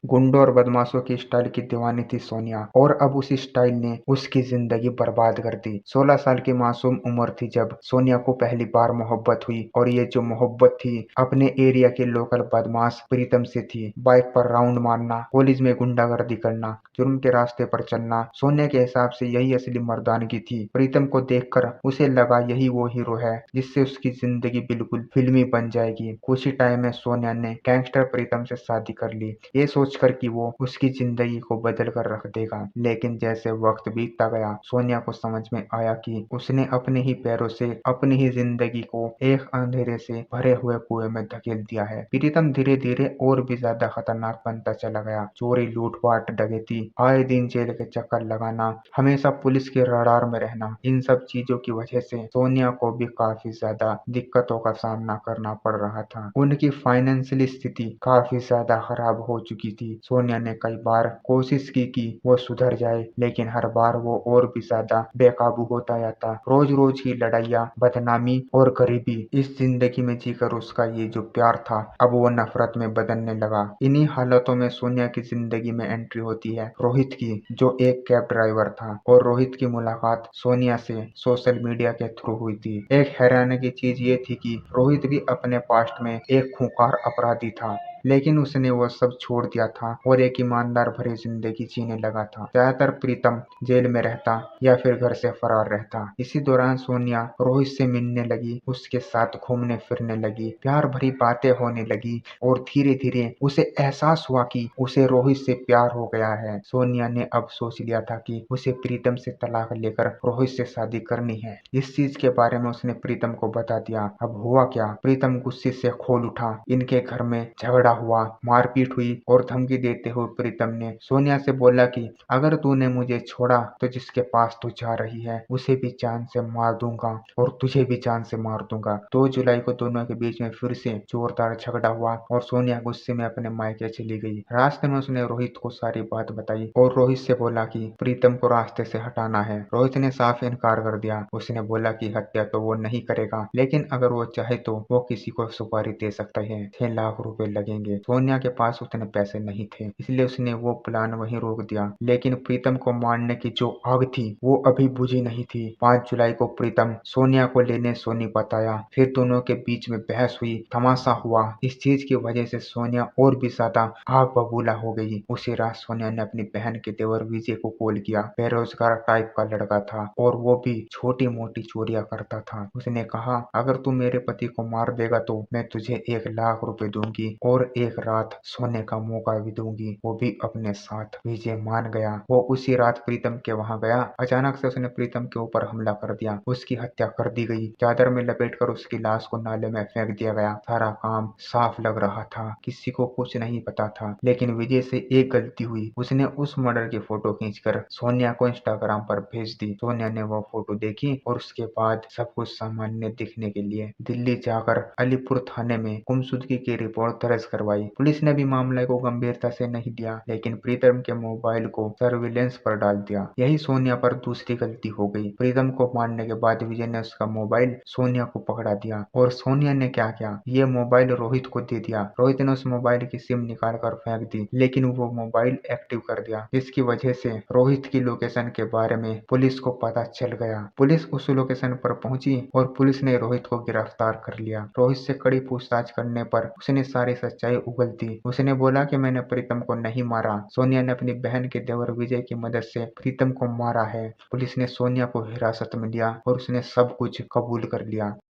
गुंडों और बदमाशों की स्टाइल की दीवानी थी सोनिया, और अब उस स्टाइल ने उसकी जिंदगी बर्बाद कर दी। 16 साल की मासूम उम्र थी जब सोनिया को पहली बार मोहब्बत हुई, और ये जो मोहब्बत थी अपने एरिया के लोकल बदमाश प्रीतम से थी। बाइक पर राउंड मारना, कॉलेज में गुंडागर्दी करना, जुर्म के रास्ते पर चलना, सोनिया के हिसाब से यही असली मर्दानगी थी। प्रीतम को देखकर उसे लगा यही वो हीरो है जिससे उसकी जिंदगी बिल्कुल फिल्मी बन जाएगी। कुछ ही टाइम में सोनिया ने गैंगस्टर प्रीतम से शादी कर ली, ये सोचकर कि वो उसकी जिंदगी को बदल कर रख देगा। लेकिन जैसे वक्त बीतता गया, सोनिया को समझ में आया कि उसने अपने ही पैरों से अपनी ही जिंदगी को एक अंधेरे से भरे हुए कुएं में धकेल दिया है। प्रीतम धीरे धीरे और भी ज्यादा खतरनाक बनता चला गया। चोरी, लूटपाट, डकैती, आए दिन जेल के चक्कर लगाना, हमेशा पुलिस के रडार में रहना, इन सब चीजों की वजह से सोनिया को भी काफी ज्यादा दिक्कतों का सामना करना पड़ रहा था। उनकी फाइनेंशियल स्थिति काफी ज्यादा खराब हो चुकी थी। सोनिया ने कई बार कोशिश की कि वो सुधर जाए, लेकिन हर बार वो और भी ज्यादा बेकाबू होता जाता। रोज रोज की लड़ाइयाँ, बदनामी और गरीबी, इस जिंदगी में जीकर उसका ये जो प्यार था अब वो नफरत में बदलने लगा। इन्हीं हालातों में सोनिया की जिंदगी में एंट्री होती है रोहित की, जो एक कैब ड्राइवर था। और रोहित की मुलाकात सोनिया से सोशल मीडिया के थ्रू हुई थी। एक हैरानी की चीज ये थी कि रोहित भी अपने पास्ट में एक खूंखार अपराधी था, लेकिन उसने वो सब छोड़ दिया था और एक ईमानदार भरी जिंदगी जीने लगा था। ज्यादातर प्रीतम जेल में रहता या फिर घर से फरार रहता। इसी दौरान सोनिया रोहित से मिलने लगी, उसके साथ घूमने फिरने लगी, प्यार भरी बातें होने लगी, और धीरे धीरे उसे एहसास हुआ कि उसे रोहित से प्यार हो गया है। सोनिया ने अब सोच लिया था कि उसे प्रीतम से तलाक लेकर रोहित से शादी करनी है। इस चीज के बारे में उसने प्रीतम को बता दिया। अब हुआ क्या, प्रीतम गुस्से से खोल उठा। इनके घर में झगड़ा हुआ, मारपीट हुई, और धमकी देते हुए प्रीतम ने सोनिया से बोला कि अगर तूने मुझे छोड़ा तो जिसके पास तू जा रही है उसे भी जान से मार दूंगा और तुझे भी जान से मार दूंगा। 2 जुलाई को दोनों के बीच में फिर से जोरदार झगड़ा हुआ और सोनिया गुस्से में अपने मायके चली गई। रास्ते में उसने रोहित को सारी बात बताई और रोहित से बोला कि प्रीतम को रास्ते से हटाना है। रोहित ने साफ इनकार कर दिया। उसने बोला कि हत्या तो वो नहीं करेगा, लेकिन अगर वो चाहे तो वो किसी को सुपारी दे सकता है, 6 लाख रुपए लगेंगे। सोनिया के पास उतने पैसे नहीं थे, इसलिए उसने वो प्लान वहीं रोक दिया। लेकिन प्रीतम को मारने की जो आग थी वो अभी बुझी नहीं थी। 5 जुलाई को प्रीतम सोनिया को लेने सोनीपत आया। फिर दोनों के बीच में बहस हुई, तमाशा हुआ। इस चीज की वजह से सोनिया और भी ज्यादा आग बबूला हो गई। उसी रात सोनिया ने अपनी बहन के देवर विजय को कॉल किया। बेरोजगार टाइप का लड़का था और वो भी छोटी मोटी चोरियां करता था। उसने कहा अगर तू मेरे पति को मार देगा तो मैं तुझे 1 लाख रुपए दूंगी और एक रात सोने का मौका भी दूंगी, वो भी अपने साथ। विजय मान गया। वो उसी रात प्रीतम के वहां गया। अचानक से उसने प्रीतम के ऊपर हमला कर दिया। उसकी हत्या कर दी गई। चादर में लपेटकर उसकी लाश को नाले में फेंक दिया गया। सारा काम साफ लग रहा था, किसी को कुछ नहीं पता था। लेकिन विजय से एक गलती हुई, उसने उस मर्डर की फोटो खींचकर सोनिया को इंस्टाग्राम पर भेज दी। सोनिया ने वो फोटो देखी और उसके बाद सब कुछ सामान्य दिखने के लिए दिल्ली जाकर अलीपुर थाने में गुमशुदगी की रिपोर्ट दर्ज करवाई। पुलिस ने भी मामले को गंभीरता से नहीं लिया, लेकिन प्रीतम के मोबाइल को सर्विलेंस पर डाल दिया। यही सोनिया पर दूसरी गलती हो गई। प्रीतम को मारने के बाद विजय ने उसका मोबाइल सोनिया को पकड़ा दिया, और सोनिया ने क्या किया, ये मोबाइल रोहित को दे दिया। रोहित ने उस मोबाइल की सिम निकाल कर फेंक दी, लेकिन वो मोबाइल एक्टिव कर दिया, जिसकी वजह से रोहित की लोकेशन के बारे में पुलिस को पता चल गया। पुलिस उस लोकेशन पर पहुंची और पुलिस ने रोहित को गिरफ्तार कर लिया। रोहित से कड़ी पूछताछ करने पर उसने सारी सच्चाई उगल दी। उसने बोला कि मैंने प्रीतम को नहीं मारा, सोनिया ने अपनी बहन के देवर विजय की मदद से प्रीतम को मारा है। पुलिस ने सोनिया को हिरासत में लिया और उसने सब कुछ कबूल कर लिया।